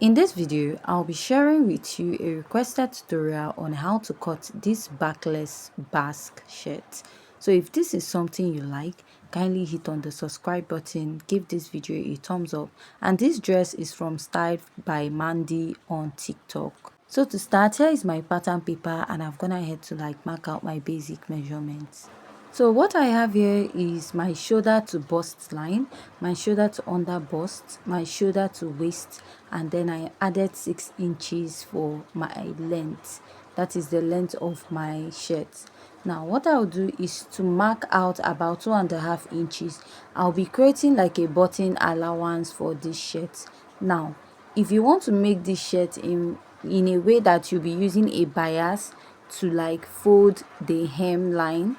In this video, I'll be sharing with you a requested tutorial on how to cut this backless basque shirt. So if this is something you like, kindly hit on the subscribe button, give this video a thumbs up, and this dress is from Style by Mandy on TikTok. So to start, here is my pattern paper and I've gone ahead to mark out my basic measurements. So what I have here is my shoulder to bust line, my shoulder to under bust, my shoulder to waist, and then I added 6 inches for my length. That is the length of my shirt. Now what I'll do is to mark out about 2.5 inches. I'll be creating like a button allowance for this shirt. Now if you want to make this shirt in a way that you'll be using a bias to fold the hemline,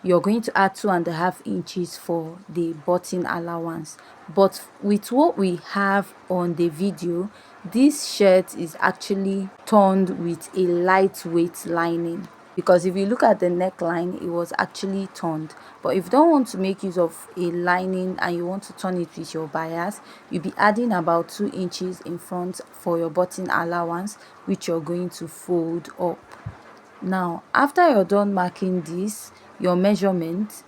you're going to add 2.5 inches for the button allowance. But with what we have on the video, this shirt is actually turned with a lightweight lining, because if you look at the neckline, it was actually turned. But if you don't want to make use of a lining and you want to turn it with your bias, you'll be adding about 2 inches in front for your button allowance, which you're going to fold up. Now after you're done marking this, your measurement,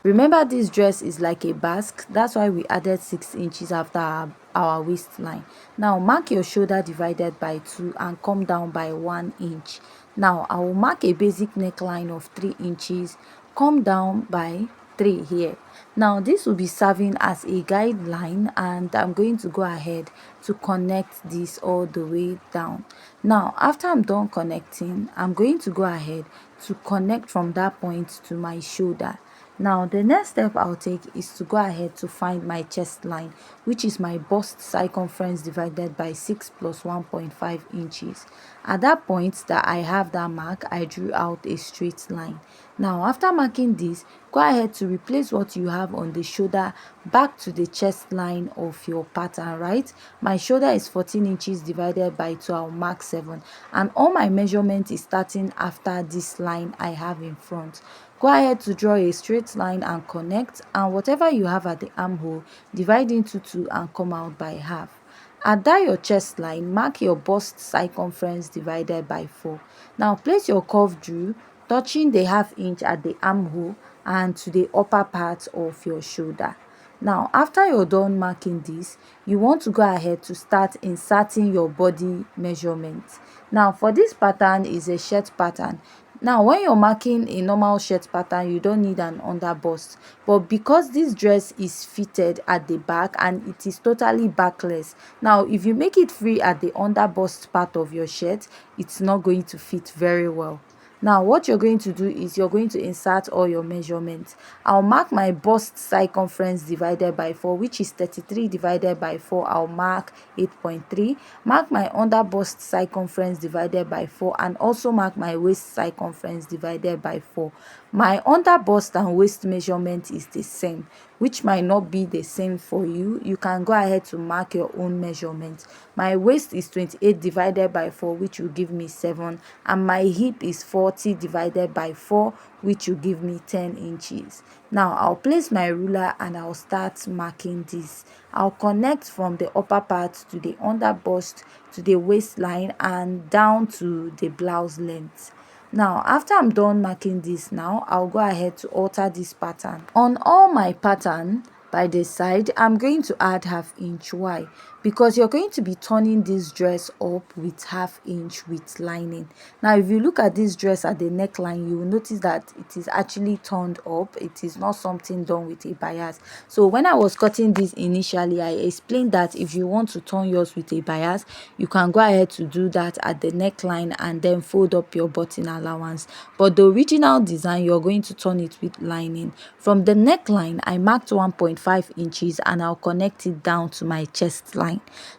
remember this dress is like a basque, that's why we added 6 inches after our waistline. Now mark your shoulder divided by 2 and come down by 1 inch. Now I will mark a basic neckline of 3 inches, come down by 3 here. Now this will be serving as a guideline, and I'm going to go ahead to connect this all the way down. Now after I'm done connecting, I'm going to go ahead to connect from that point to my shoulder. Now the next step I'll take is to go ahead to find my chest line, which is my bust circumference divided by 6 plus 1.5 inches. At that point that I have that mark, I drew out a straight line. Now after marking this, go ahead to replace what you have on the shoulder back to the chest line of your pattern, right? My shoulder is 14 inches divided by 2, I'll mark 7, and all my measurement is starting after this line I have in front. Go ahead to draw a straight line and connect, and whatever you have at the armhole, divide into 2 and come out by half. At that your chest line, mark your bust circumference divided by 4. Now place your curved drew touching the 1/2 inch at the armhole and to the upper part of your shoulder. Now after you're done marking this, you want to go ahead to start inserting your body measurement. Now for this pattern is a shirt pattern. Now when you're marking a normal shirt pattern, you don't need an under bust, but because this dress is fitted at the back and it is totally backless, now if you make it free at the under bust part of your shirt, it's not going to fit very well. Now what you're going to do is you're going to insert all your measurements. I'll mark my bust circumference divided by 4, which is 33 divided by 4. I'll mark 8.3. Mark my under bust circumference divided by 4, and also mark my waist circumference divided by 4. My under bust and waist measurement is the same, which might not be the same for you. You can go ahead to mark your own measurement. My waist is 28 divided by 4, which will give me 7, and my hip is 40 divided by 4, which will give me 10 inches. Now I'll place my ruler and I'll start marking this. I'll connect from the upper part to the under bust to the waistline and down to the blouse length. Now after I'm done marking this, now I'll go ahead to alter this pattern. On all my pattern by the side, I'm going to add 1/2 inch. Why? Because you're going to be turning this dress up with 1/2 inch with lining. Now if you look at this dress at the neckline, you will notice that it is actually turned up. It is not something done with a bias. So when I was cutting this initially, I explained that if you want to turn yours with a bias, you can go ahead to do that at the neckline and then fold up your button allowance. But the original design, you're going to turn it with lining. From the neckline, I marked 1.5 inches and I'll connect it down to my chest line.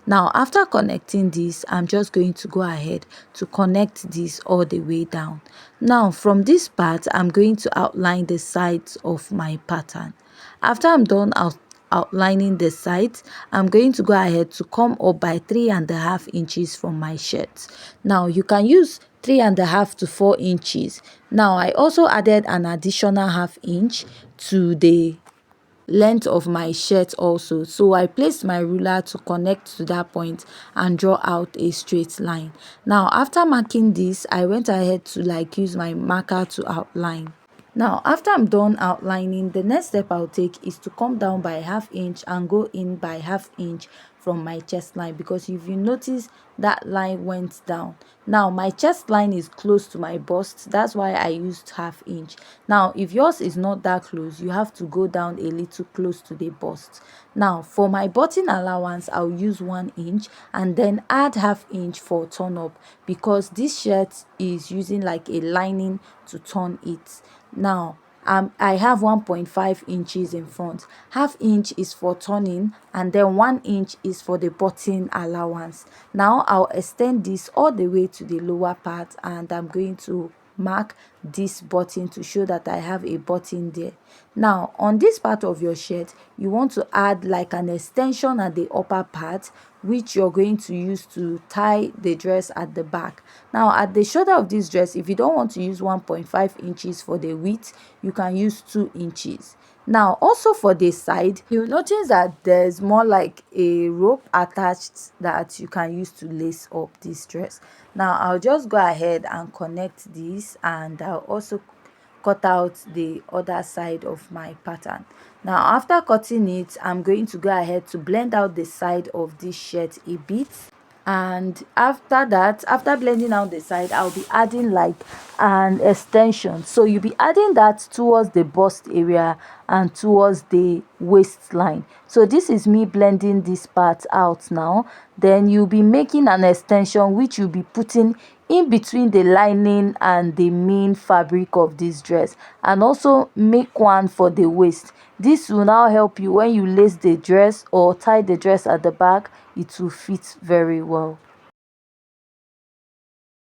Now after connecting this, I'm just going to go ahead to connect this all the way down. Now from this part, I'm going to outline the sides of my pattern. After I'm done outlining the sides, I'm going to go ahead to come up by 3.5 inches from my shirt. Now you can use 3.5 to 4 inches. Now I also added an additional 1/2 inch to the length of my shirt also. So I placed my ruler to connect to that point and draw out a straight line. Now after marking this, I went ahead to like use my marker to outline. Now after I'm done outlining, the next step I'll take is to come down by 1/2 inch and go in by 1/2 inch from my chest line, because if you notice that line went down. Now my chest line is close to my bust, that's why I used 1/2 inch. Now if yours is not that close, you have to go down a little close to the bust. Now for my button allowance, I'll use 1 inch and then add 1/2 inch for turn up, because this shirt is using like a lining to turn it. Now I have 1.5 inches in front, 1/2 inch is for turning, and then 1 inch is for the button allowance. Now I'll extend this all the way to the lower part, and I'm going to mark this button to show that I have a button there. Now on this part of your shirt, you want to add like an extension at the upper part, which you're going to use to tie the dress at the back. Now at the shoulder of this dress, if you don't want to use 1.5 inches for the width, you can use 2 inches. Now also for the side, you'll notice that there's more like a rope attached that you can use to lace up this dress. Now I'll just go ahead and connect this, and I'll also cut out the other side of my pattern. Now after cutting it, I'm going to go ahead to blend out the side of this shirt a bit. And after that, after blending out the side, I'll be adding like an extension. So you'll be adding that towards the bust area and towards the waistline. So this is me blending this part out now. Then you'll be making an extension which you'll be putting in between the lining and the main fabric of this dress, and also make one for the waist. This will now help you when you lace the dress or tie the dress at the back, it will fit very well.